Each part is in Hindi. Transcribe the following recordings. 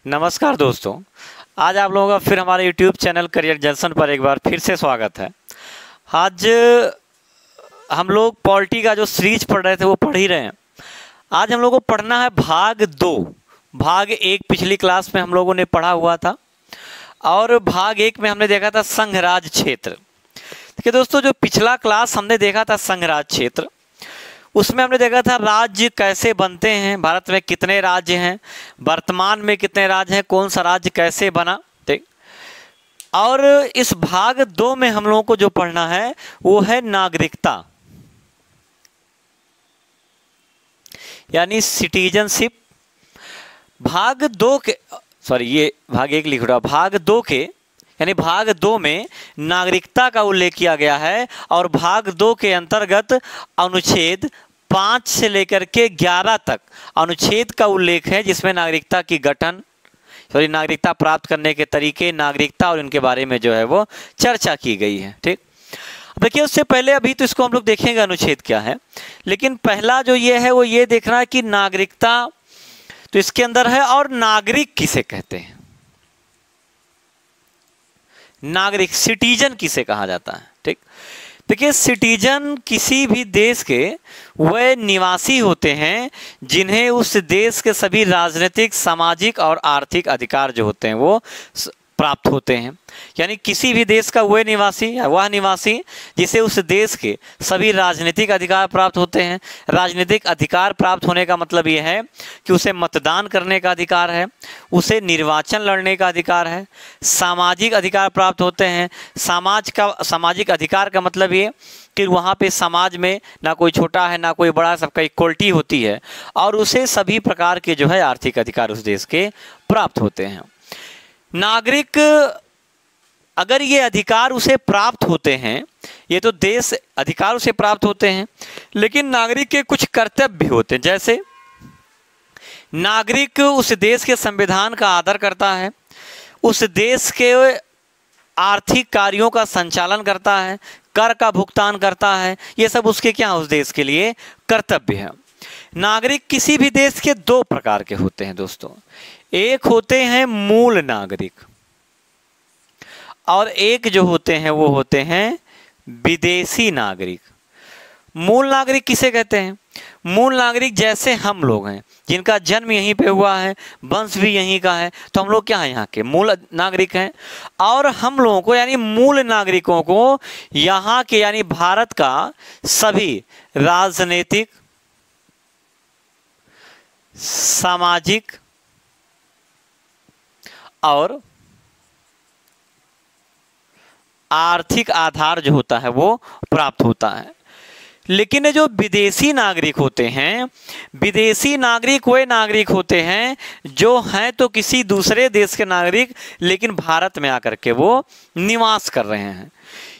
नमस्कार दोस्तों, आज आप लोगों का फिर हमारे YouTube चैनल करियर जंक्शन पर एक बार फिर से स्वागत है। आज हम लोग पॉलिटी का जो सीरीज पढ़ रहे थे वो पढ़ ही रहे हैं। आज हम लोगों को पढ़ना है भाग 2। भाग 1 पिछली क्लास में हम लोगों ने पढ़ा हुआ था और भाग 1 में हमने देखा था संघराज क्षेत्र। देखिए दोस्तों, जो पिछला क्लास हमने देखा था संघराज क्षेत्र, उसमें हमने देखा था राज्य कैसे बनते हैं, भारत में कितने राज्य हैं, वर्तमान में कितने राज्य हैं, कौन सा राज्य कैसे बना। ठीक। और इस भाग 2 में हम लोगों को जो पढ़ना है वो है नागरिकता, यानी सिटीजनशिप। भाग 2 के ये भाग 1 लिख रहा, भाग 2 के यानी भाग 2 में नागरिकता का उल्लेख किया गया है और भाग 2 के अंतर्गत अनुच्छेद 5 से लेकर के 11 तक अनुच्छेद का उल्लेख है, जिसमें नागरिकता की गठन नागरिकता प्राप्त करने के तरीके, नागरिकता और इनके बारे में जो है वो चर्चा की गई है। ठीक। देखिए, उससे पहले अभी तो इसको हम लोग देखेंगे अनुच्छेद क्या है, लेकिन पहला जो ये है वो ये देखना है कि नागरिकता तो इसके अंदर है और नागरिक किसे कहते हैं, नागरिक सिटीजन किसे कहा जाता है। ठीक। देखिए, सिटीजन किसी भी देश के वह निवासी होते हैं जिन्हें उस देश के सभी राजनीतिक, सामाजिक और आर्थिक अधिकार जो होते हैं वो प्राप्त होते हैं। यानी किसी भी देश का वह निवासी जिसे उस देश के सभी राजनीतिक अधिकार प्राप्त होते हैं। राजनीतिक अधिकार प्राप्त होने का मतलब यह है कि उसे मतदान करने का अधिकार है, उसे निर्वाचन लड़ने का अधिकार है। सामाजिक अधिकार प्राप्त होते हैं। सामाजिक अधिकार का मतलब ये कि वहाँ पे समाज में ना कोई छोटा है ना कोई बड़ा, सबका इक्वलिटी होती है और उसे सभी प्रकार के जो है आर्थिक अधिकार उस देश के प्राप्त होते हैं। नागरिक अगर ये अधिकार उसे प्राप्त होते हैं, ये तो देश अधिकार उसे प्राप्त होते हैं, लेकिन नागरिक के कुछ कर्तव्य भी होते हैं। जैसे नागरिक उस देश के संविधान का आदर करता है, उस देश के आर्थिक कार्यों का संचालन करता है, कर का भुगतान करता है। ये सब उसके क्या, उस देश के लिए कर्तव्य है। नागरिक किसी भी देश के 2 प्रकार के होते हैं दोस्तों। एक होते हैं मूल नागरिक और एक जो होते हैं वो होते हैं विदेशी नागरिक। मूल नागरिक किसे कहते हैं? मूल नागरिक जैसे हम लोग हैं, जिनका जन्म यहीं पे हुआ है, वंश भी यहीं का है, तो हम लोग क्या हैं, यहाँ के मूल नागरिक हैं। और हम लोगों को यानी मूल नागरिकों को यहाँ के यानी भारत का सभी राजनीतिक, सामाजिक और आर्थिक आधार जो होता है वो प्राप्त होता है। लेकिन जो विदेशी नागरिक होते हैं, विदेशी नागरिक वे नागरिक होते हैं जो हैं तो किसी दूसरे देश के नागरिक, लेकिन भारत में आकर के वो निवास कर रहे हैं।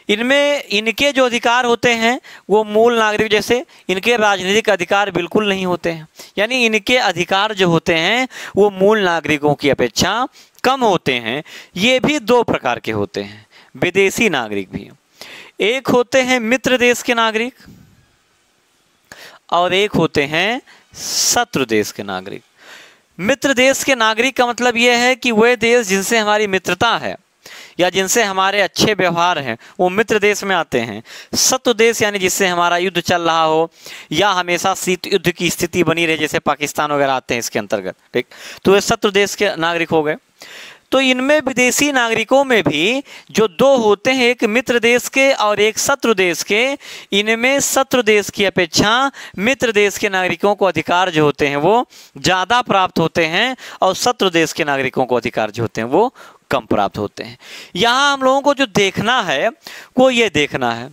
इनमें इनके जो अधिकार होते हैं वो मूल नागरिक जैसे इनके राजनीतिक अधिकार बिल्कुल नहीं होते हैं। यानी इनके अधिकार जो होते हैं वो मूल नागरिकों की अपेक्षा कम होते हैं। ये भी 2 प्रकार के होते हैं, विदेशी नागरिक भी। एक होते हैं मित्र देश के नागरिक और एक होते हैं शत्रु देश के नागरिक। मित्र देश के नागरिक का मतलब यह है कि वह देश जिनसे हमारी मित्रता है या जिनसे हमारे अच्छे व्यवहार हैं वो मित्र देश में आते हैं। शत्रु देश यानी जिससे हमारा युद्ध चल रहा हो या हमेशा शीत युद्ध की स्थिति बनी रहे, जैसे पाकिस्तान वगैरह आते हैं इसके अंतर्गत। ठीक। तो ये शत्रु देश के नागरिक हो गए। तो इनमें विदेशी नागरिकों में भी जो 2 होते हैं, एक मित्र देश के और एक शत्रु देश के, इनमें शत्रु देश की अपेक्षा मित्र देश के नागरिकों को अधिकार जो होते हैं वो ज़्यादा प्राप्त होते हैं और शत्रु देश के नागरिकों को अधिकार जो होते हैं वो कम प्राप्त होते हैं। यहाँ हम लोगों को जो देखना है वो ये देखना है,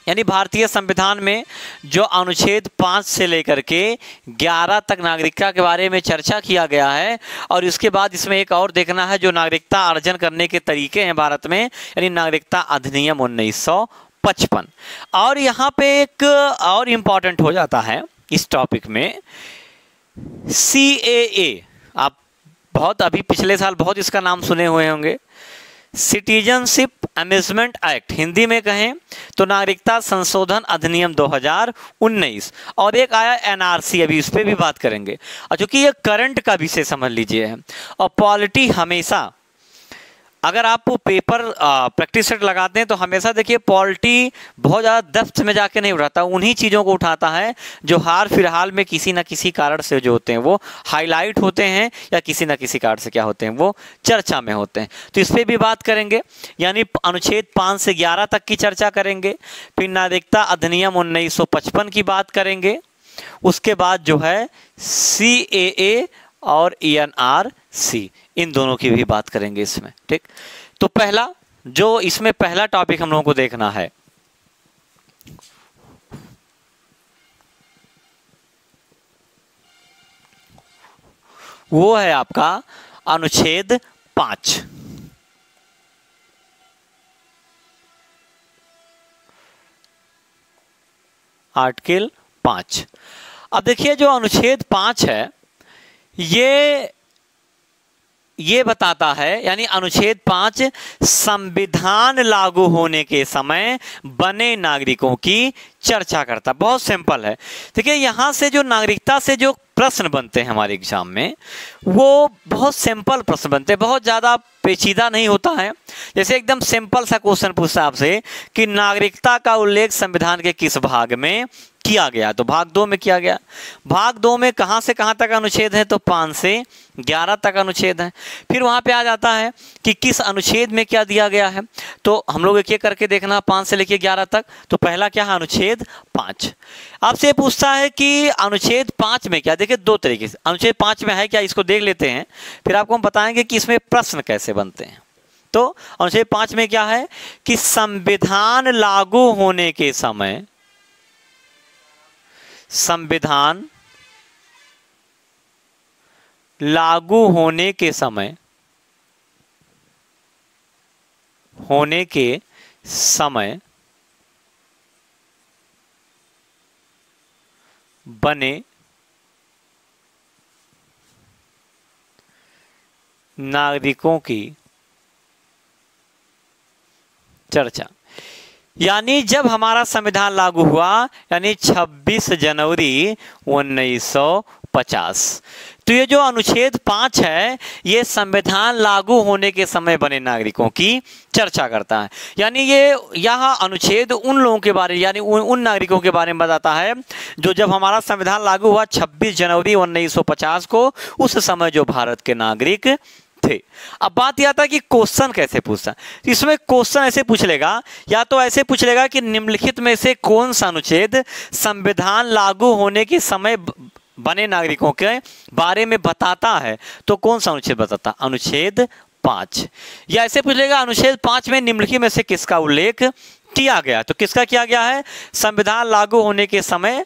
यानी भारतीय संविधान में जो अनुच्छेद 5 से लेकर के 11 तक नागरिकता के बारे में चर्चा किया गया है, और इसके बाद इसमें एक और देखना है जो नागरिकता अर्जन करने के तरीके हैं भारत में, यानी नागरिकता अधिनियम 1955। और यहाँ पे एक और इम्पॉर्टेंट हो जाता है इस टॉपिक में CAA। आप बहुत अभी पिछले साल बहुत इसका नाम सुने हुए होंगे, सिटीजनशिप अमेंडमेंट एक्ट, हिंदी में कहें तो नागरिकता संशोधन अधिनियम 2019, और एक आया एनआरसी, अभी इस पर भी बात करेंगे। और चूंकि ये करंट का विषय समझ लीजिए है, और पॉलिटी हमेशा, अगर आप पेपर प्रैक्टिस सेट लगाते हैं तो हमेशा देखिए पॉलिटी बहुत ज़्यादा डेप्थ में जाके नहीं उठाता, उन्हीं चीज़ों को उठाता है जो हाल फिलहाल में किसी न किसी कारण से जो होते हैं वो हाईलाइट होते हैं, या किसी न किसी कारण से क्या होते हैं वो चर्चा में होते हैं। तो इस पर भी बात करेंगे, यानी अनुच्छेद 5 से 11 तक की चर्चा करेंगे। फिर नागरिकता अधिनियम 1955 की बात करेंगे। उसके बाद जो है CAA और ENRC, इन दोनों की भी बात करेंगे इसमें, ठीक। तो पहला जो इसमें पहला टॉपिक हम लोगों को देखना है वो है आपका अनुच्छेद 5। आर्टिकल 5। अब देखिए जो अनुच्छेद 5 है ये बताता है, यानी अनुच्छेद 5 संविधान लागू होने के समय बने नागरिकों की चर्चा करता। बहुत सिंपल है। देखिए यहाँ से जो नागरिकता से जो प्रश्न बनते हैं हमारे एग्जाम में, वो बहुत सिंपल प्रश्न बनते हैं, बहुत ज़्यादा पेचीदा नहीं होता है। जैसे एकदम सिंपल सा क्वेश्चन पूछता है आपसे कि नागरिकता का उल्लेख संविधान के किस भाग में किया गया, तो भाग 2 में किया गया। भाग 2 में कहाँ से कहाँ तक अनुच्छेद है, तो 5 से 11 तक अनुच्छेद है। फिर वहाँ पे आ जाता है कि किस अनुच्छेद में क्या दिया गया है, तो हम लोग एक एक करके देखना 5 से लेकर 11 तक। तो पहला क्या है, अनुच्छेद 5। आपसे पूछता है कि अनुच्छेद 5 में क्या, देखिए 2 तरीके से अनुच्छेद 5 में है क्या, इसको देख लेते हैं, फिर आपको हम बताएंगे कि इसमें प्रश्न कैसे बनते हैं। तो अनुच्छेद 5 में क्या है कि संविधान लागू होने के समय, संविधान लागू होने के समय बने नागरिकों की चर्चा, यानी जब हमारा संविधान लागू हुआ, यानी 26 जनवरी 1950। तो ये जो अनुच्छेद 5 है ये संविधान लागू होने के समय बने नागरिकों की चर्चा करता है। यानी ये यहाँ अनुच्छेद उन लोगों के बारे, यानी उन नागरिकों के बारे में बताता है जो जब हमारा संविधान लागू हुआ 26 जनवरी 1950 को, उस समय जो भारत के नागरिक थे। अब बात यह आता है कि क्वेश्चन कैसे पूछता है। इसमें क्वेश्चन ऐसे पूछ लेगा, या तो ऐसे पूछ लेगा कि निम्नलिखित में से कौन सा अनुच्छेद संविधान लागू होने के समय बने नागरिकों के बारे में बताता है, तो कौन सा अनुच्छेद बताता, अनुच्छेद 5। या ऐसे पूछ लेगा अनुच्छेद 5 में निम्नलिखित में से किसका उल्लेख किया गया, तो किसका किया गया है, संविधान लागू होने के समय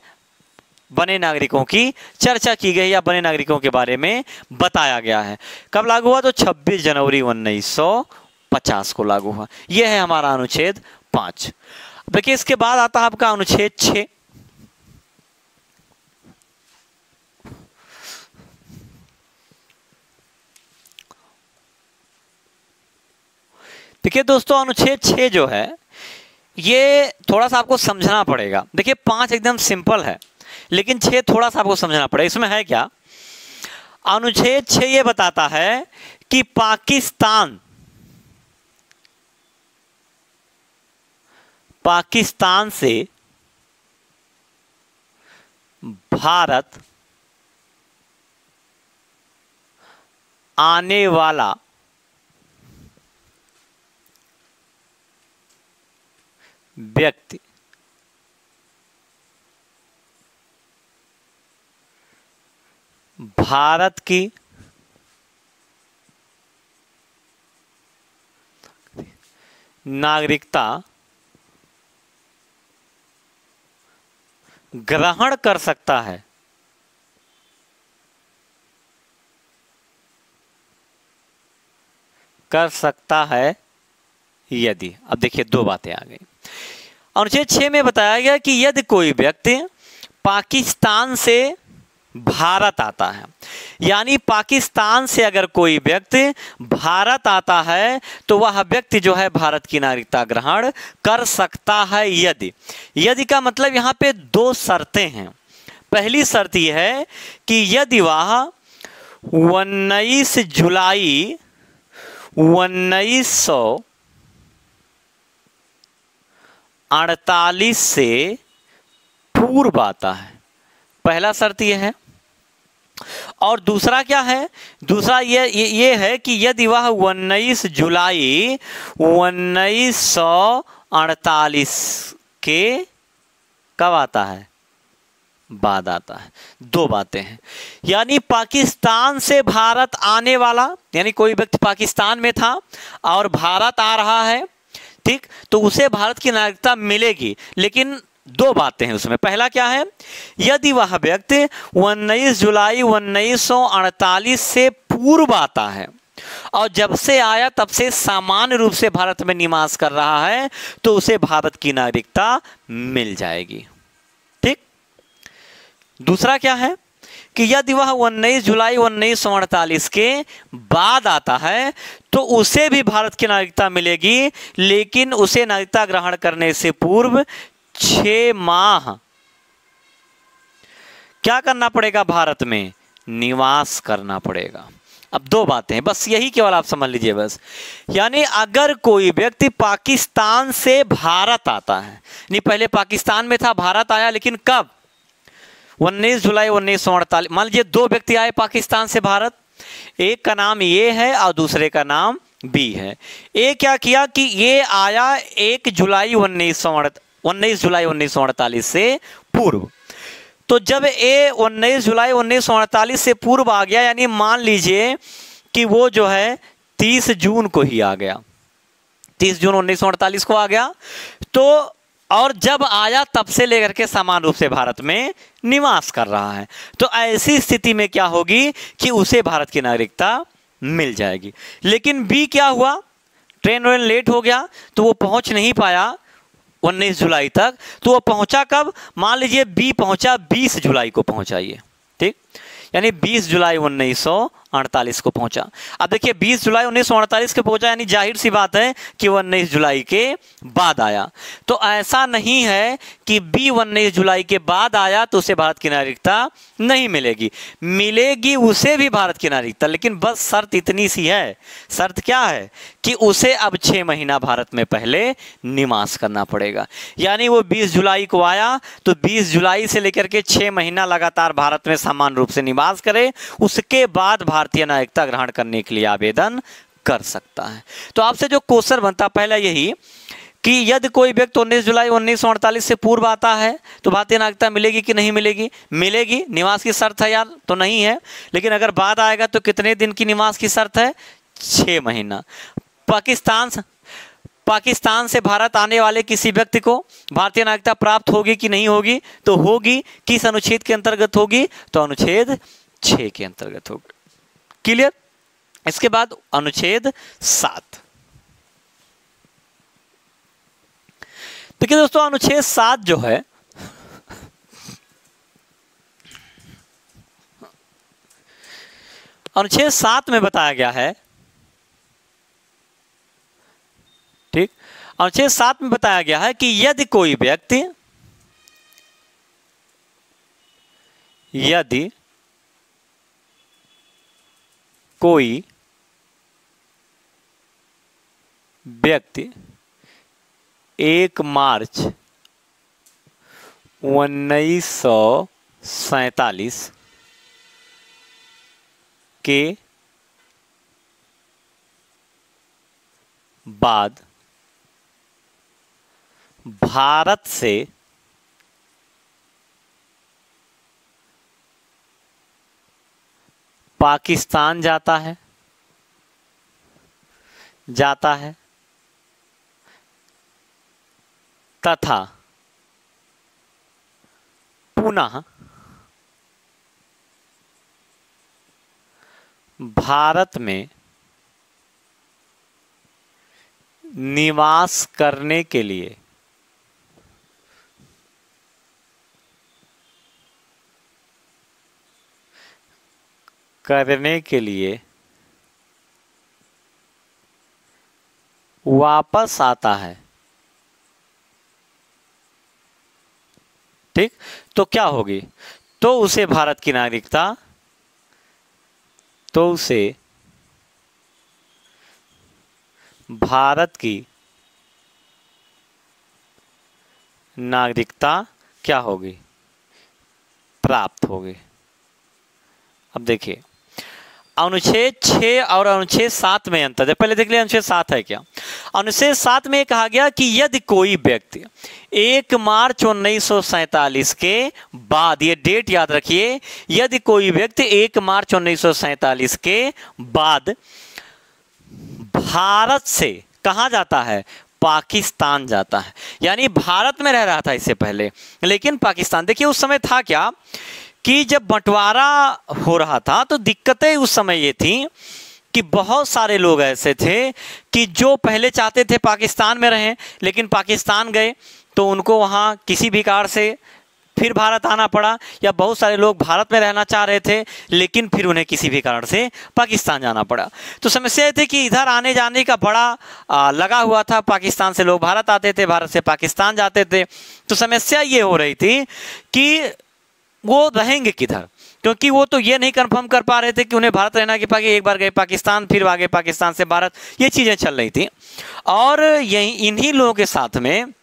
बने नागरिकों की चर्चा की गई, या बने नागरिकों के बारे में बताया गया है। कब लागू हुआ, तो 26 जनवरी 1950 को लागू हुआ। यह है हमारा अनुच्छेद 5। देखिए इसके बाद आता है आपका अनुच्छेद 6। देखिए दोस्तों अनुच्छेद 6 जो है ये थोड़ा सा आपको समझना पड़ेगा। देखिए 5 एकदम सिंपल है, लेकिन 6 थोड़ा सा आपको समझना पड़ेगा। इसमें है क्या, अनुच्छेद 6 ये बताता है कि पाकिस्तान से भारत आने वाला व्यक्ति भारत की नागरिकता ग्रहण कर सकता है यदि, अब देखिए 2 बातें आ गई। अनुच्छेद 6 में बताया गया कि यदि कोई व्यक्ति पाकिस्तान से भारत आता है। यानी पाकिस्तान से अगर कोई व्यक्ति भारत आता है तो वह व्यक्ति जो है भारत की नागरिकता ग्रहण कर सकता है यदि। यदि का मतलब यहाँ पे दो शर्तें हैं। पहली शर्त यह है कि यदि वह 19 जुलाई 1948 से पूर्व आता है, पहला शर्त यह है। और दूसरा क्या है, दूसरा ये है कि यदि वह 19 जुलाई 1948 के कब आता है, बाद आता है। दो बातें हैं। यानी पाकिस्तान से भारत आने वाला, यानी कोई व्यक्ति पाकिस्तान में था और भारत आ रहा है, ठीक, तो उसे भारत की नागरिकता मिलेगी। लेकिन दो बातें हैं उसमें। पहला क्या है, यदि वह व्यक्ति 19 जुलाई 1948 से पूर्व आता है और जब से आया तब से सामान्य रूप से भारत में निवास कर रहा है तो उसे भारत की नागरिकता मिल जाएगी। ठीक। दूसरा क्या है कि यदि वह 19 जुलाई 1948 के बाद आता है तो उसे भी भारत की नागरिकता मिलेगी, लेकिन उसे नागरिकता ग्रहण करने से पूर्व 6 माह क्या करना पड़ेगा, भारत में निवास करना पड़ेगा। अब दो बातें हैं, बस यही केवल आप समझ लीजिए बस। यानी अगर कोई व्यक्ति पाकिस्तान से भारत आता है, नहीं पहले पाकिस्तान में था, भारत आया, लेकिन कब, 19 जुलाई 1948। मान लीजिए दो व्यक्ति आए पाकिस्तान से भारत, एक का नाम ये है और दूसरे का नाम बी है। ए क्या किया कि ये आया 1 जुलाई 19 जुलाई 1948 से पूर्व। तो जब ए 19 जुलाई 1948 से पूर्व आ गया, यानी मान लीजिए कि वो जो है 30 जून को ही आ गया, 30 जून 1948 को आ गया, तो और जब आया तब से लेकर के समान रूप से भारत में निवास कर रहा है, तो ऐसी स्थिति में क्या होगी कि उसे भारत की नागरिकता मिल जाएगी। लेकिन बी क्या हुआ, ट्रेन वेन लेट हो गया तो वो पहुंच नहीं पाया 19 जुलाई तक, तो वो पहुंचा कब, मान लीजिए बी पहुंचा 20 जुलाई को पहुंचा ये, ठीक, यानी 20 जुलाई 1948 को पहुंचा। अब देखिए 20 जुलाई 1948 को पहुंचा, यानी जाहिर सी बात है कि 19 जुलाई के बाद आया। तो ऐसा नहीं है कि बी 19 जुलाई के बाद आया तो उसे भारत की नागरिकता नहीं मिलेगी, मिलेगी उसे भी भारत की नागरिकता, लेकिन बस शर्त इतनी सी है। शर्त क्या है कि उसे अब 6 महीना भारत में पहले निवास करना पड़ेगा। यानी वो 20 जुलाई को आया तो 20 जुलाई से लेकर के 6 महीना लगातार भारत में समान रूप से निवास करे, उसके बाद भारतीय नागरिकता ग्रहण करने के लिए आवेदन कर सकता है। तो आपसे जो क्वेश्चन बनता पहला यही कि यदि कोई व्यक्ति 19 जुलाई 1948 से पूर्व आता है तो भारतीय नागरिकता मिलेगी कि नहीं मिलेगी, मिलेगी। निवास की शर्त है यार तो नहीं है, लेकिन अगर बाद आएगा तो कितने दिन की निवास की शर्त है, 6 महीना। पाकिस्तान से भारत आने वाले किसी व्यक्ति को भारतीय नागरिकता प्राप्त होगी कि नहीं होगी, तो होगी। किस अनुच्छेद के अंतर्गत होगी, तो अनुच्छेद 6 के अंतर्गत होगी। क्लियर। इसके बाद अनुच्छेद 7। देखिए दोस्तों, अनुच्छेद 7 जो है अनुच्छेद 7 में बताया गया है, ठीक, अनुच्छेद 7 में बताया गया है कि यदि कोई व्यक्ति कोई व्यक्ति 1 मार्च 1947 के बाद भारत से पाकिस्तान जाता है तथा पुनः भारत में निवास करने के लिए करने के लिए वापस आता है, ठीक, तो क्या होगी, तो उसे भारत की नागरिकता, तो उसे भारत की नागरिकता क्या होगी, प्राप्त होगी। अब देखिए अनुच्छेद 6 और अनुच्छेद 7 में अंतर है। पहले देख लिया अनुच्छेद 7 है क्या। अनुच्छेद 7 में कहा गया कि यदि कोई व्यक्ति 1 मार्च 1947 के बाद, ये डेट याद रखिए, यदि कोई व्यक्ति 1 मार्च 1947 के बाद भारत से कहाँ जाता है, पाकिस्तान जाता है, यानी भारत में रह रहा था इससे पहले लेकिन पाकिस्तान, देखिए उस समय था क्या कि जब बंटवारा हो रहा था तो दिक्कतें उस समय ये थी कि बहुत सारे लोग ऐसे थे कि जो पहले चाहते थे पाकिस्तान में रहें, लेकिन पाकिस्तान गए तो उनको वहाँ किसी भी कारण से फिर भारत आना पड़ा, या बहुत सारे लोग भारत में रहना चाह रहे थे लेकिन फिर उन्हें किसी भी कारण से पाकिस्तान जाना पड़ा। तो समस्या ये थी कि इधर आने जाने का बड़ा लगा हुआ था, पाकिस्तान से लोग भारत आते थे, भारत से पाकिस्तान जाते थे। तो समस्या ये हो रही थी कि वो रहेंगे किधर, क्योंकि वो तो ये नहीं कंफर्म कर पा रहे थे कि उन्हें भारत रहना कि एक बार गए पाकिस्तान, फिर आगे पाकिस्तान से भारत, ये चीज़ें चल रही थी। और यही इन्हीं लोगों के साथ में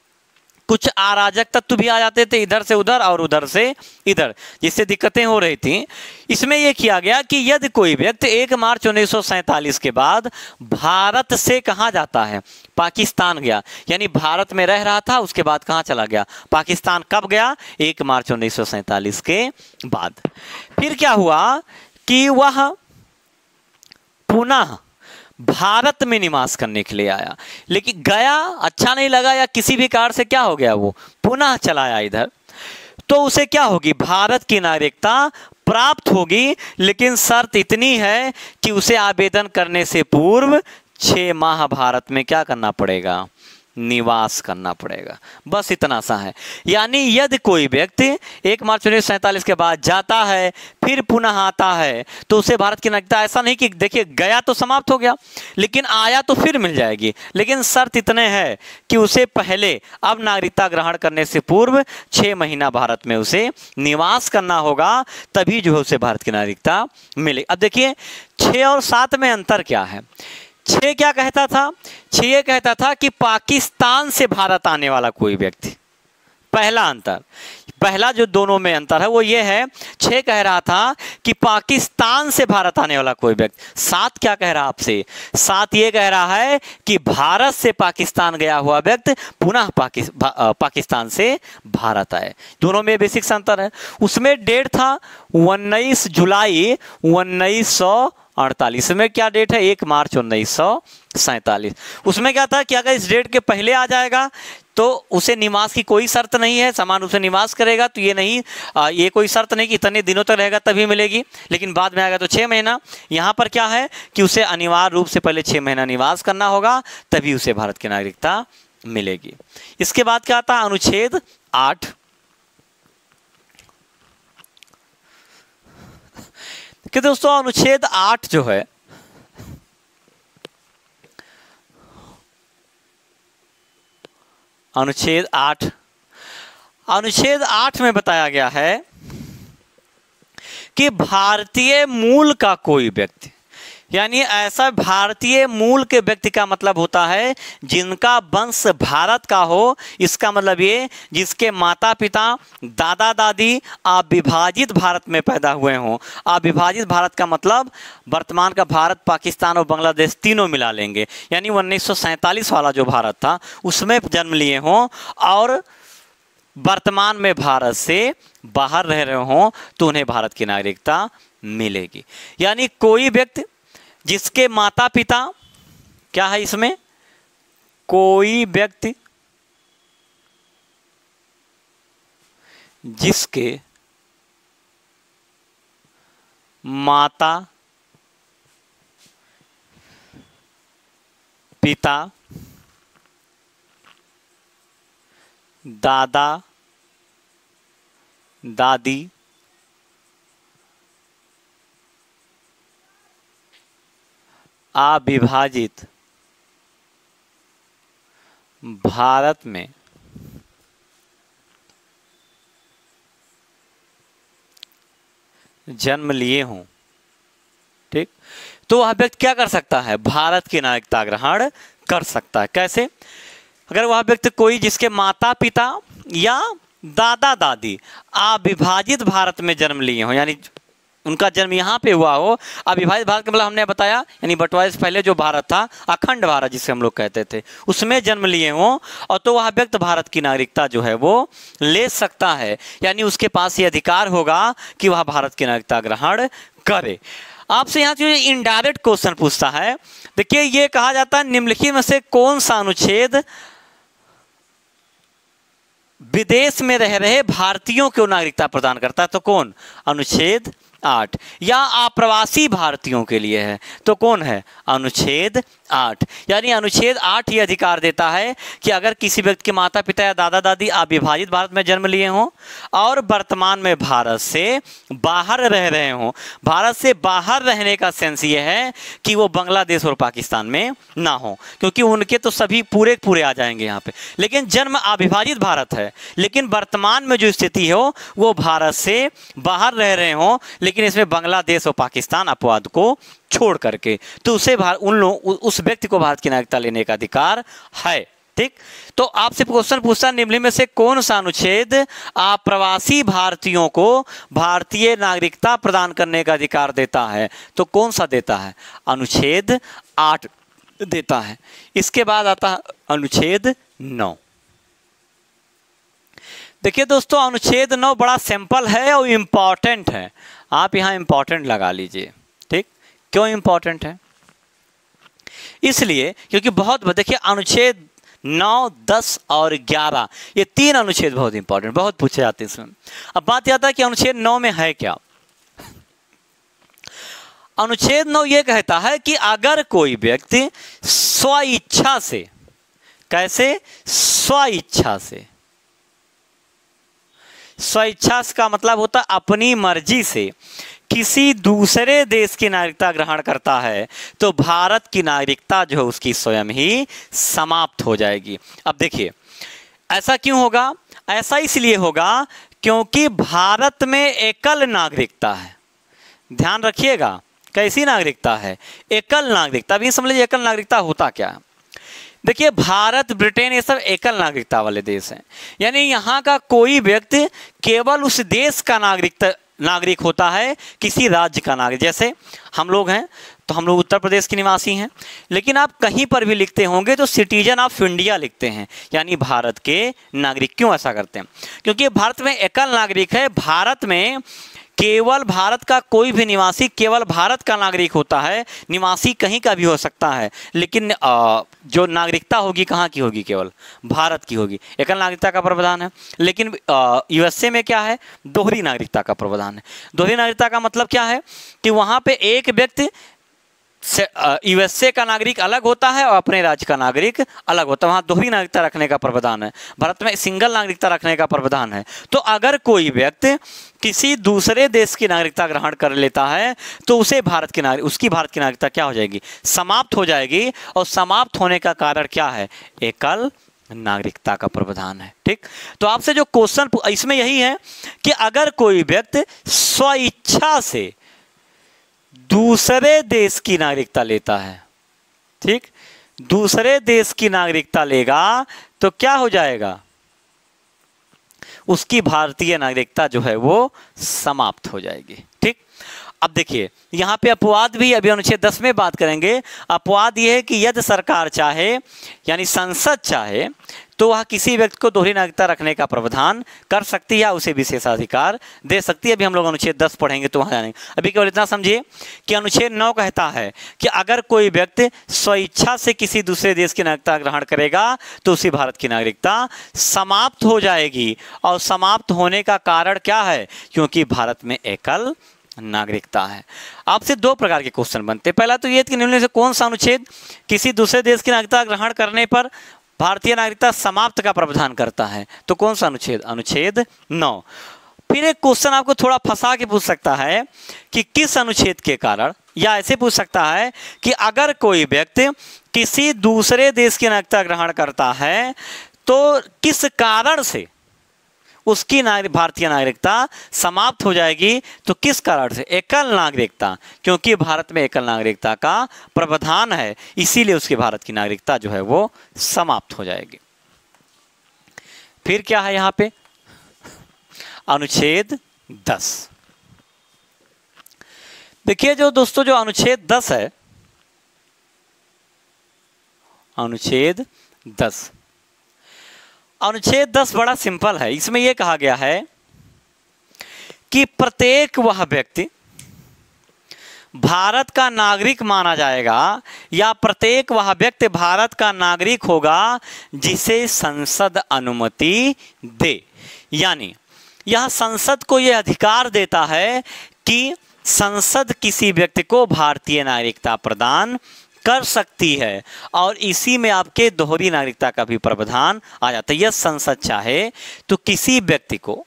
कुछ अराजक तत्व भी आ जाते थे, इधर से उधर और उधर से इधर, जिससे दिक्कतें हो रही थी। इसमें यह किया गया कि यदि कोई व्यक्ति 1 मार्च 1947 के बाद भारत से कहाँ जाता है, पाकिस्तान गया, यानी भारत में रह रहा था उसके बाद कहाँ चला गया, पाकिस्तान। कब गया, 1 मार्च 1947 के बाद। फिर क्या हुआ कि वह पुनः भारत में निवास करने के लिए आया, लेकिन गया, अच्छा नहीं लगा या किसी भी कारण से क्या हो गया, वो पुनः चला आया इधर, तो उसे क्या होगी, भारत की नागरिकता प्राप्त होगी। लेकिन शर्त इतनी है कि उसे आवेदन करने से पूर्व 6 माह भारत में क्या करना पड़ेगा, निवास करना पड़ेगा। बस इतना सा है। यानी यदि कोई व्यक्ति 1 मार्च 1947 के बाद जाता है फिर पुनः आता है तो उसे भारत की नागरिकता, ऐसा नहीं कि देखिए गया तो समाप्त हो गया लेकिन आया तो फिर मिल जाएगी, लेकिन शर्त इतने है कि उसे पहले अब नागरिकता ग्रहण करने से पूर्व 6 महीना भारत में उसे निवास करना होगा, तभी जो है उसे भारत की नागरिकता मिले। अब देखिए 6 और 7 में अंतर क्या है। 6 क्या कहता था, 6 ये कहता था कि पाकिस्तान से भारत आने वाला कोई व्यक्ति, पहला अंतर, पहला जो दोनों में अंतर है वो ये है, 6 कह रहा था कि पाकिस्तान से भारत आने वाला कोई व्यक्ति। 7 क्या कह रहा आपसे, 7 ये कह रहा है कि भारत से पाकिस्तान गया हुआ व्यक्ति पुनः पाकिस्तान से भारत आए। दोनों में बेसिक अंतर है। उसमें डेट था 19 जुलाई 1948 में क्या डेट है, 1 मार्च 1947। उसमें क्या था कि अगर इस डेट के पहले आ जाएगा तो उसे निवास की कोई शर्त नहीं है, समान रूप से निवास करेगा तो ये नहीं, ये कोई शर्त नहीं कि इतने दिनों तक रहेगा तभी मिलेगी, लेकिन बाद में आएगा तो 6 महीना। यहाँ पर क्या है कि उसे अनिवार्य रूप से पहले 6 महीना निवास करना होगा तभी उसे भारत की नागरिकता मिलेगी। इसके बाद क्या आता है, अनुच्छेद 8। कि दोस्तों अनुच्छेद 8 जो है, अनुच्छेद 8 में बताया गया है कि भारतीय मूल का कोई व्यक्ति, यानी ऐसा भारतीय मूल के व्यक्ति का मतलब होता है जिनका वंश भारत का हो। इसका मतलब ये जिसके माता पिता दादा दादी अविभाजित भारत में पैदा हुए हों। अविभाजित भारत का मतलब वर्तमान का भारत, पाकिस्तान और बांग्लादेश तीनों मिला लेंगे, यानी 1947 वाला जो भारत था उसमें जन्म लिए हों और वर्तमान में भारत से बाहर रह रहे हों तो उन्हें भारत की नागरिकता मिलेगी। यानी कोई व्यक्ति जिसके माता पिता, क्या है इसमें, कोई व्यक्ति जिसके माता पिता दादा दादी अविभाजित भारत में जन्म लिए हों, ठीक, तो वह व्यक्ति क्या कर सकता है? भारत की नागरिकता ग्रहण कर सकता है। कैसे? अगर वह व्यक्ति कोई जिसके माता पिता या दादा दादी अविभाजित भारत में जन्म लिए हों, यानी उनका जन्म यहाँ पे हुआ हो। अविभाजित भारत का मतलब हमने बताया, यानी बंटवारे से पहले जो भारत था, अखंड भारत जिसे हम लोग कहते थे, उसमें जन्म लिए हों, और तो वह व्यक्ति भारत की नागरिकता जो है वो ले सकता है, यानी उसके पास ये अधिकार होगा कि वह भारत की नागरिकता ग्रहण करे। आपसे यहाँ जो इनडायरेक्ट क्वेश्चन पूछता है, देखिए ये कहा जाता है निम्नलिखित में से कौन सा अनुच्छेद विदेश में रह रहे भारतीयों को नागरिकता प्रदान करता है? तो कौन? अनुच्छेद 8। या अप्रवासी भारतीयों के लिए है तो कौन है? अनुच्छेद 8। यानी अनुच्छेद 8 ये अधिकार देता है कि अगर किसी व्यक्ति के माता पिता या दादा दादी अविभाजित भारत में जन्म लिए हों और वर्तमान में भारत से बाहर रह रहे हों, भारत से बाहर रहने का सेंस ये है कि वो बांग्लादेश और पाकिस्तान में ना हो, क्योंकि उनके तो सभी पूरे आ जाएंगे यहाँ पे, लेकिन जन्म अविभाजित भारत है, लेकिन वर्तमान में जो स्थिति हो वो भारत से बाहर रह रहे हों, लेकिन इसमें बांग्लादेश और पाकिस्तान अपवाद को छोड़ करके, तो उसे उस व्यक्ति को भारत की नागरिकता लेने का अधिकार है। ठीक, तो आपसे क्वेश्चन पूछता निम्नलिखित में से कौन सा अनुच्छेद अप्रवासी भारतीयों को भारतीय नागरिकता प्रदान करने का अधिकार देता है? तो कौन सा देता है? अनुच्छेद 8 देता है। इसके बाद आता है अनुच्छेद 9। देखिए दोस्तों, अनुच्छेद 9 बड़ा सिंपल है और इम्पॉर्टेंट है। आप यहाँ इम्पॉर्टेंट लगा लीजिए। ठीक, क्यों इम्पॉर्टेंट है? इसलिए क्योंकि बहुत, देखिए अनुच्छेद 9, 10 और 11 ये 3 अनुच्छेद बहुत इंपॉर्टेंट, बहुत पूछे जाते हैं इसमें। अब बात यह आता है कि अनुच्छेद 9 में है क्या? अनुच्छेद 9 ये कहता है कि अगर कोई व्यक्ति स्वेच्छा से, कैसे? स्वेच्छा से, स्वेच्छा का मतलब होता है अपनी मर्जी से किसी दूसरे देश की नागरिकता ग्रहण करता है तो भारत की नागरिकता जो है उसकी स्वयं ही समाप्त हो जाएगी। अब देखिए ऐसा क्यों होगा? ऐसा इसलिए होगा क्योंकि भारत में एकल नागरिकता है। ध्यान रखिएगा, कैसी नागरिकता है? एकल नागरिकता। अभी समझ लीजिए एकल नागरिकता होता क्या है। देखिए भारत, ब्रिटेन ये सब एकल नागरिकता वाले देश हैं, यानी यहाँ का कोई व्यक्ति केवल उस देश का नागरिक होता है, किसी राज्य का नागरिक। जैसे हम लोग हैं तो हम लोग उत्तर प्रदेश के निवासी हैं, लेकिन आप कहीं पर भी लिखते होंगे तो सिटीजन ऑफ इंडिया लिखते हैं, यानी भारत के नागरिक। क्यों ऐसा करते हैं? क्योंकि भारत में एकल नागरिक है। भारत में केवल भारत का कोई भी निवासी केवल भारत का नागरिक होता है। निवासी कहीं का भी हो सकता है, लेकिन जो नागरिकता होगी कहाँ की होगी? केवल भारत की होगी। एकल नागरिकता का प्रावधान है। लेकिन यूएसए में क्या है? दोहरी नागरिकता का प्रावधान है। दोहरी नागरिकता का मतलब क्या है कि वहाँ पे एक व्यक्ति यूएसए का नागरिक अलग होता है और अपने राज्य का नागरिक अलग होता है। वहाँ दोहरी नागरिकता रखने का प्रावधान है। भारत में सिंगल नागरिकता रखने का प्रावधान है। तो अगर कोई व्यक्ति किसी दूसरे देश की नागरिकता ग्रहण कर लेता है तो उसकी भारत की नागरिकता क्या हो जाएगी? समाप्त हो जाएगी। और समाप्त होने का कारण क्या है? एकल नागरिकता का प्रावधान है। ठीक, तो आपसे जो क्वेश्चन इसमें यही है कि अगर कोई व्यक्ति स्वेच्छा से दूसरे देश की नागरिकता लेता है, ठीक, दूसरे देश की नागरिकता लेगा तो क्या हो जाएगा? उसकी भारतीय नागरिकता जो है वो समाप्त हो जाएगी। ठीक, अब देखिए यहाँ पे अपवाद भी, अभी अनुच्छेद 10 में बात करेंगे। अपवाद ये है कि यदि सरकार चाहे, यानी संसद चाहे, तो वह किसी व्यक्ति को दोहरी नागरिकता रखने का प्रावधान कर सकती है या उसे विशेषाधिकार दे सकती है। अभी हम लोग अनुच्छेद 10 पढ़ेंगे तो वहाँ जानेंगे। अभी केवल इतना समझिए कि अनुच्छेद 9 कहता है कि अगर कोई व्यक्ति स्वेच्छा से किसी दूसरे देश की नागरिकता ग्रहण करेगा तो उसी भारत की नागरिकता समाप्त हो जाएगी। और समाप्त होने का कारण क्या है? क्योंकि भारत में एकल नागरिकता है। आपसे 2 प्रकार के क्वेश्चन बनते हैं। पहला तो ये कि निम्नलिखित में से कौन सा अनुच्छेद किसी दूसरे देश की नागरिकता ग्रहण करने पर भारतीय नागरिकता समाप्त का प्रावधान करता है? तो कौन सा अनुच्छेद? अनुच्छेद 9। फिर एक क्वेश्चन आपको थोड़ा फंसा के पूछ सकता है कि किस अनुच्छेद के कारण या ऐसे पूछ सकता है कि अगर कोई व्यक्ति किसी दूसरे देश की नागरिकता ग्रहण करता है तो किस कारण से उसकी भारतीय नागरिकता समाप्त हो जाएगी, तो किस कारण से? एकल नागरिकता, क्योंकि भारत में एकल नागरिकता का प्रावधान है, इसीलिए उसकी भारत की नागरिकता जो है वो समाप्त हो जाएगी। फिर क्या है यहां पे? अनुच्छेद 10। देखिए जो दोस्तों, जो अनुच्छेद 10 है, अनुच्छेद 10, अनुच्छेद 10 बड़ा सिंपल है। इसमें यह कहा गया है कि प्रत्येक वह व्यक्ति भारत का नागरिक माना जाएगा या प्रत्येक वह व्यक्ति भारत का नागरिक होगा जिसे संसद अनुमति दे। यानी यह संसद को यह अधिकार देता है कि संसद किसी व्यक्ति को भारतीय नागरिकता प्रदान कर सकती है, और इसी में आपके दोहरी नागरिकता का भी प्रावधान आ जाता है। यह संसद चाहे तो किसी व्यक्ति को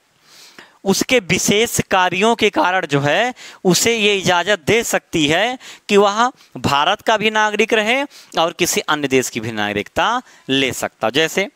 उसके विशेष कार्यों के कारण जो है उसे ये इजाज़त दे सकती है कि वह भारत का भी नागरिक रहे और किसी अन्य देश की भी नागरिकता ले सकता। जैसे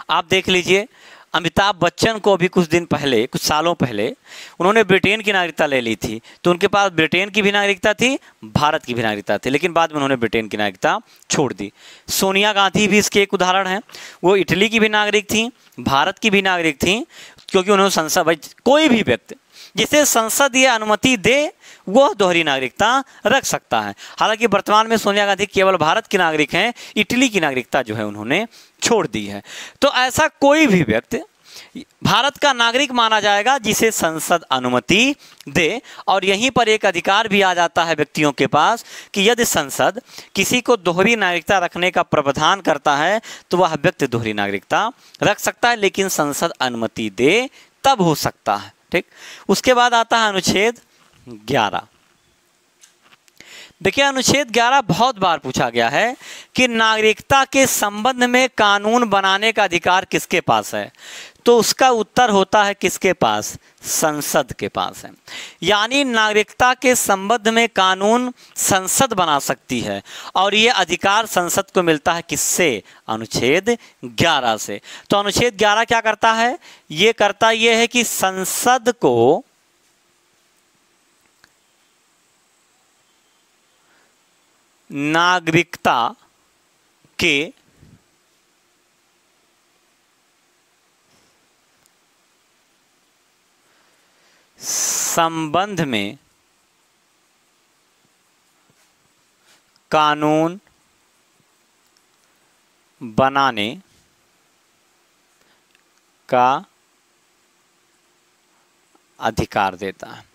आप देख लीजिए, अमिताभ बच्चन को अभी कुछ दिन पहले, कुछ सालों पहले उन्होंने ब्रिटेन की नागरिकता ले ली थी, तो उनके पास ब्रिटेन की भी नागरिकता थी, भारत की भी नागरिकता थी, लेकिन बाद में उन्होंने ब्रिटेन की नागरिकता छोड़ दी। सोनिया गांधी भी इसके एक उदाहरण हैं। वो इटली की भी नागरिक थी, भारत की भी नागरिक थी, क्योंकि उन्होंने संसद, कोई भी व्यक्ति जिसे संसद ये अनुमति दे वह दोहरी नागरिकता रख सकता है। हालांकि वर्तमान में सोनिया गांधी केवल भारत की नागरिक हैं, इटली की नागरिकता जो है उन्होंने छोड़ दी है। तो ऐसा कोई भी व्यक्ति भारत का नागरिक माना जाएगा जिसे संसद अनुमति दे। और यहीं पर एक अधिकार भी आ जाता है व्यक्तियों के पास कि यदि संसद किसी को दोहरी नागरिकता रखने का प्रावधान करता है तो वह व्यक्ति दोहरी नागरिकता रख सकता है, लेकिन संसद अनुमति दे तब हो सकता है। ठीक, उसके बाद आता है अनुच्छेद 11। देखिए अनुच्छेद 11 बहुत बार पूछा गया है कि नागरिकता के संबंध में कानून बनाने का अधिकार किसके पास है, तो उसका उत्तर होता है किसके पास? संसद के पास है। यानी नागरिकता के संबंध में कानून संसद बना सकती है, और ये अधिकार संसद को मिलता है किससे? अनुच्छेद 11 से। तो अनुच्छेद 11 क्या करता है? ये करता ये है कि संसद को नागरिकता के संबंध में कानून बनाने का अधिकार देता है।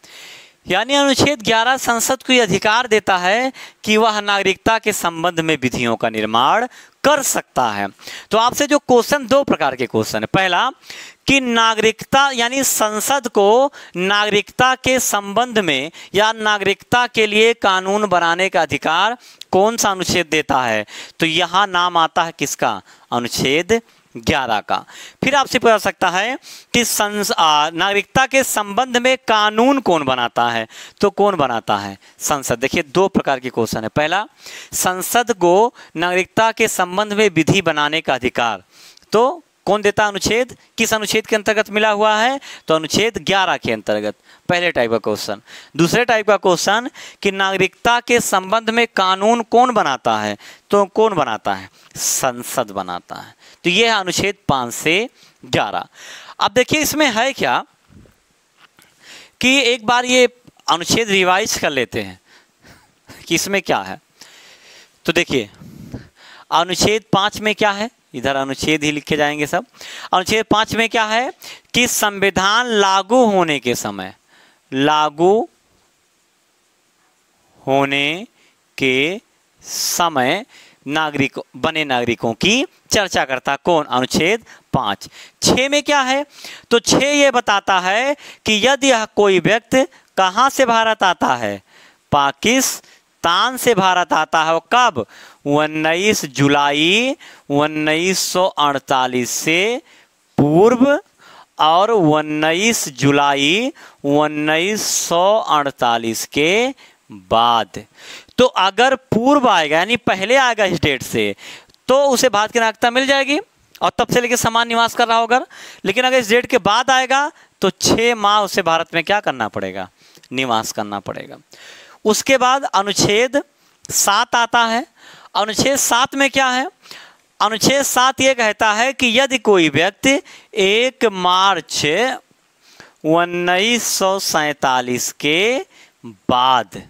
यानी अनुच्छेद 11 संसद को यह अधिकार देता है कि वह नागरिकता के संबंध में विधियों का निर्माण कर सकता है। तो आपसे जो क्वेश्चन, दो प्रकार के क्वेश्चन है। पहला कि नागरिकता यानी संसद को नागरिकता के संबंध में या नागरिकता के लिए कानून बनाने का अधिकार कौन सा अनुच्छेद देता है, तो यहाँ नाम आता है किसका? अनुच्छेद 11 का। फिर आपसे पूछा सकता है कि नागरिकता के संबंध में कानून कौन बनाता है, तो कौन बनाता है? संसद। देखिए दो प्रकार के क्वेश्चन है। पहला, संसद को नागरिकता के संबंध में विधि बनाने का अधिकार तो कौन देता? अनुच्छेद, किस अनुच्छेद के अंतर्गत मिला हुआ है? तो अनुच्छेद 11 के अंतर्गत। पहले टाइप का क्वेश्चन। दूसरे टाइप का क्वेश्चन कि नागरिकता के संबंध में कानून कौन बनाता है, तो कौन बनाता है? संसद बनाता है। तो यह है अनुच्छेद 5 से 11। अब देखिए इसमें है क्या कि एक बार ये अनुच्छेद रिवाइज कर लेते हैं कि इसमें क्या है। तो देखिए अनुच्छेद 5 में क्या है, इधर अनुच्छेद ही लिखे जाएंगे सब। अनुच्छेद 5 में क्या है कि संविधान लागू होने के समय, लागू होने के समय बने नागरिकों की चर्चा करता कौन? अनुच्छेद 5। 6 में क्या है, तो 6 ये बताता है कि यदि यह कोई व्यक्ति कहां से भारत आता है, पाकिस्तान से भारत आता है, कब? 19 जुलाई 1948 से पूर्व और 19 जुलाई 1948 के बाद। तो अगर पूर्व आएगा यानी पहले आएगा इस डेट से तो उसे भारत की नागरिकता मिल जाएगी और तब से लेकर समान निवास कर रहा होगा। लेकिन अगर इस डेट के बाद आएगा तो 6 माह उसे भारत में क्या करना पड़ेगा, निवास करना पड़ेगा। उसके बाद अनुच्छेद 7 आता है। अनुच्छेद 7 में क्या है, अनुच्छेद 7 ये कहता है कि यदि कोई व्यक्ति 1 मार्च 1947 के बाद,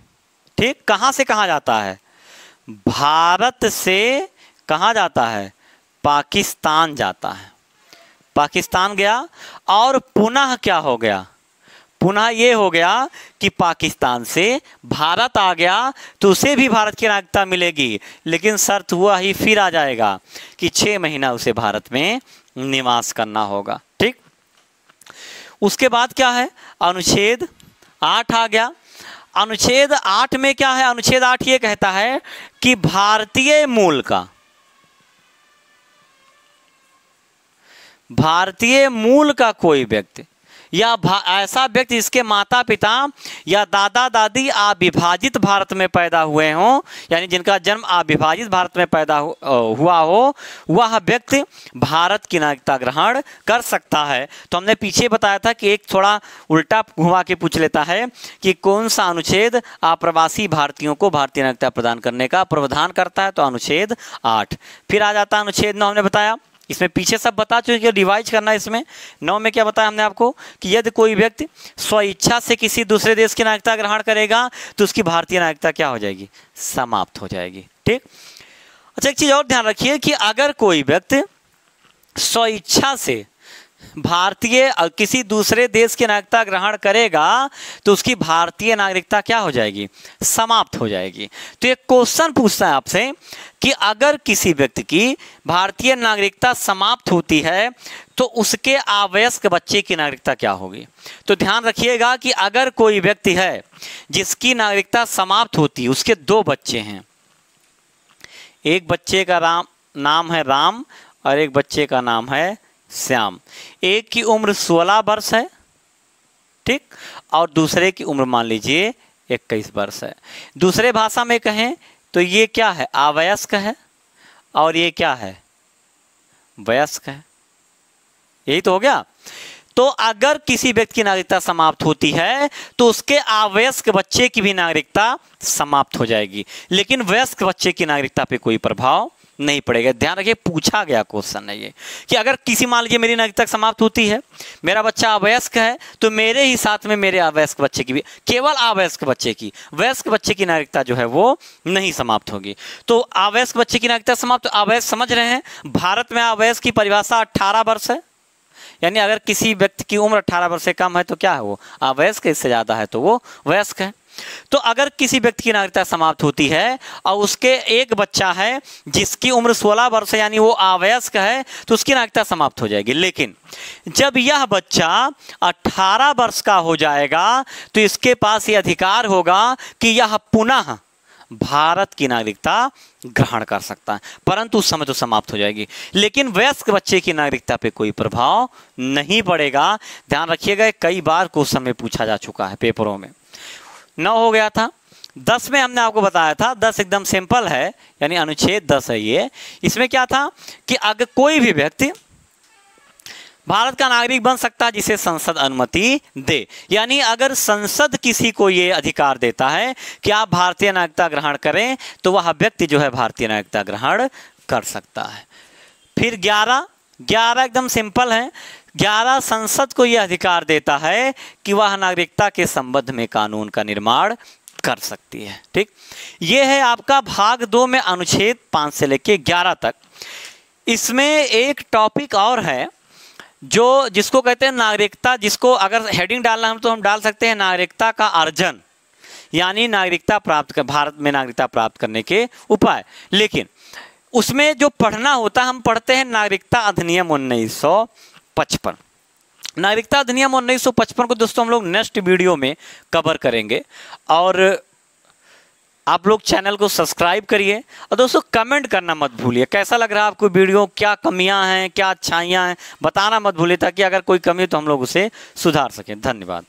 ठीक, कहाँ से कहाँ जाता है, भारत से कहाँ जाता है, पाकिस्तान जाता है, पाकिस्तान गया और पुनः क्या हो गया, पुनः ये हो गया कि पाकिस्तान से भारत आ गया तो उसे भी भारत की नागरिकता मिलेगी, लेकिन शर्त हुआ ही फिर आ जाएगा कि 6 महीना उसे भारत में निवास करना होगा। ठीक, उसके बाद क्या है, अनुच्छेद 8 आ गया। अनुच्छेद 8 में क्या है, अनुच्छेद 8 ये कहता है कि भारतीय मूल का कोई व्यक्ति या ऐसा व्यक्ति जिसके माता पिता या दादा दादी अविभाजित भारत में पैदा हुए हों, यानी जिनका जन्म अविभाजित भारत में पैदा हुआ हो, वह व्यक्ति भारत की नागरिकता ग्रहण कर सकता है। तो हमने पीछे बताया था कि एक थोड़ा उल्टा घुमा के पूछ लेता है कि कौन सा अनुच्छेद अप्रवासी भारतीयों को भारतीय नागरिकता प्रदान करने का प्रावधान करता है, तो अनुच्छेद 8। फिर आ जाता है अनुच्छेद 9, हमने बताया, इसमें पीछे सब बता चुके, रिवाइज करना। इसमें 9 में क्या बताया हमने आपको कि यदि कोई व्यक्ति स्वेच्छा से किसी दूसरे देश की नागरिकता ग्रहण करेगा तो उसकी भारतीय नागरिकता क्या हो जाएगी, समाप्त हो जाएगी। ठीक, अच्छा एक चीज और ध्यान रखिए कि अगर कोई व्यक्ति स्वेच्छा से भारतीय और किसी दूसरे देश की नागरिकता ग्रहण करेगा तो उसकी भारतीय नागरिकता क्या हो जाएगी, समाप्त हो जाएगी। तो एक क्वेश्चन पूछता है आपसे कि अगर किसी व्यक्ति की भारतीय नागरिकता समाप्त होती है तो उसके अवयस्क बच्चे की नागरिकता क्या होगी। तो ध्यान रखिएगा कि अगर कोई व्यक्ति है जिसकी नागरिकता समाप्त होती है, उसके 2 बच्चे हैं, एक बच्चे का नाम है राम और एक बच्चे का नाम है श्याम। एक की उम्र 16 वर्ष है, ठीक, और दूसरे की उम्र मान लीजिए 21 वर्ष है। दूसरे भाषा में कहें तो ये क्या है, अवयस्क है और ये क्या है, वयस्क है। यही तो हो गया। तो अगर किसी व्यक्ति की नागरिकता समाप्त होती है तो उसके अवयस्क बच्चे की भी नागरिकता समाप्त हो जाएगी, लेकिन वयस्क बच्चे की नागरिकता पे कोई प्रभाव नहीं पड़ेगा। ध्यान रखिए, पूछा गया क्वेश्चन है ये कि अगर किसी, मान लीजिए मेरी नागरिकता समाप्त होती है, मेरा बच्चा अवयस्क है, तो मेरे ही साथ में मेरे अवयस्क बच्चे की भी, केवल अवयस्क बच्चे की, वयस्क बच्चे की नागरिकता जो है वो नहीं समाप्त होगी। तो अवयस्क बच्चे की नागरिकता समाप्त, अवयस्क समझ रहे हैं, भारत में अवयस्क की परिभाषा 18 वर्ष है, यानी अगर किसी व्यक्ति की उम्र 18 वर्ष से कम है तो क्या है वो अवयस्क, इससे ज्यादा है तो वो वयस्क है। तो अगर किसी व्यक्ति की नागरिकता समाप्त होती है और उसके एक बच्चा है जिसकी उम्र 16 वर्ष है, यानी वो अवयस्क है, तो उसकी नागरिकता समाप्त हो जाएगी। लेकिन जब यह बच्चा 18 वर्ष का हो जाएगा तो इसके पास ये अधिकार होगा कि यह पुनः भारत की नागरिकता ग्रहण कर सकता है, परंतु उस समय तो समाप्त हो जाएगी। लेकिन वयस्क बच्चे की नागरिकता पे कोई प्रभाव नहीं पड़ेगा। ध्यान रखिएगा, कई बार क्वेश्चन में पूछा जा चुका है पेपरों में। 9 हो गया था। 10 में हमने आपको बताया था, 10 एकदम सिंपल है, यानी अनुच्छेद 10 है ये। इसमें क्या था कि अगर कोई भी व्यक्ति भारत का नागरिक बन सकता है जिसे संसद अनुमति दे, यानी अगर संसद किसी को ये अधिकार देता है कि आप भारतीय नागरिकता ग्रहण करें तो वह व्यक्ति जो है भारतीय नागरिकता ग्रहण कर सकता है। फिर 11 एकदम सिंपल है। 11 संसद को यह अधिकार देता है कि वह नागरिकता के संबंध में कानून का निर्माण कर सकती है। ठीक, यह है आपका भाग 2 में अनुच्छेद 5 से लेके 11 तक। इसमें एक टॉपिक और है जो जिसको कहते हैं नागरिकता, जिसको अगर हेडिंग डालना हम तो हम डाल सकते हैं नागरिकता का अर्जन, यानी नागरिकता प्राप्त कर, भारत में नागरिकता प्राप्त करने के उपाय। लेकिन उसमें जो पढ़ना होता है, हम पढ़ते हैं नागरिकता अधिनियम 1955। नागरिकता अधिनियम 1955 को दोस्तों हम लोग नेक्स्ट वीडियो में कवर करेंगे। और आप लोग चैनल को सब्सक्राइब करिए और दोस्तों कमेंट करना मत भूलिए, कैसा लग रहा है आपको वीडियो, क्या कमियां हैं, क्या अच्छाइयां हैं, बताना मत भूलिए, ताकि अगर कोई कमी है तो हम लोग उसे सुधार सकें। धन्यवाद।